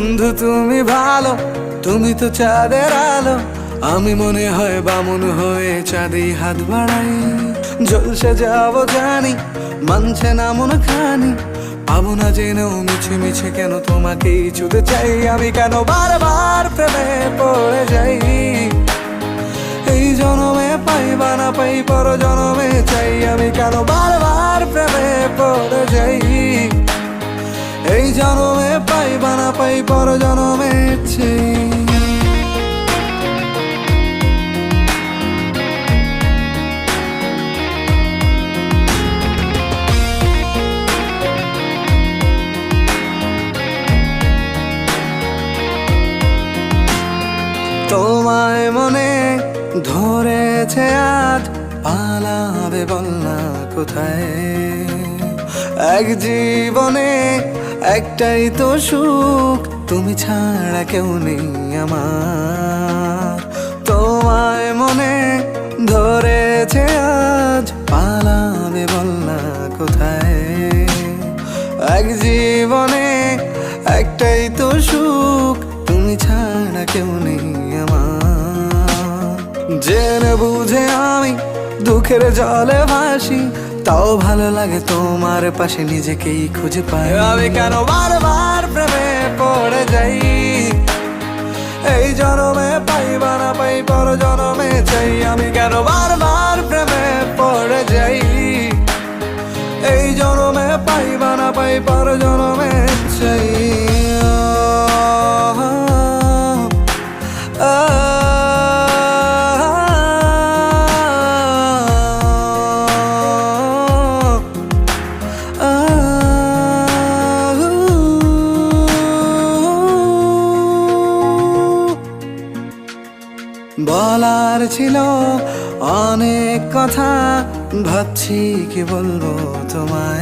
বন্ধু তুমি ভালো, তুমি তো চাঁদের আলো। আমি মনে হয় বামুন হয়ে চাঁদে হাত বাড়াই। জলসে যাবো জানি, মানছে না মন খানি। পাবো না জেনেও মিছে মিছে কেন তোমাকেই ছুতে চাই। আমি কেন বারবার প্রেমে পড়ে যাই। এই জনমে পাই বা না পাই, পর জনমে চাই। আমি কেন বারবার প্রেমে পড়ে যাই। এই জনমে পাই বা না পাই, পর জনমে চাই। তোমায় মনে ধরেছে আজ, পালাবে বল না কোথায়। এক জীবনে একটাই তো সুখ, তুমি ছাড়া কেউ নেই আমার। তোমায় মনে ধরেছে আজ, পালাবে বল না কোথায়। এক জীবনে একটাই তো সুখ, তুমি ছাড়া কেউ নেই আমার। জেনে বুঝে আমি দুঃখের জলে ভাসি, তাও ভালো লাগে তোমার পাশে নিজেকেই খুঁজে পাই। আমি কেন বারবার প্রেমে পড়ে যাই। এই জনমে পাই বা না পাই, পর জনমে চাই। আমি কেন বারবার প্রেমে পড়ে যাই। এই জনমে পাই বা না পাই, পর জনমে চাই। বলার ছিল অনেক কথা, ভাবছি কি বলবো তোমায়।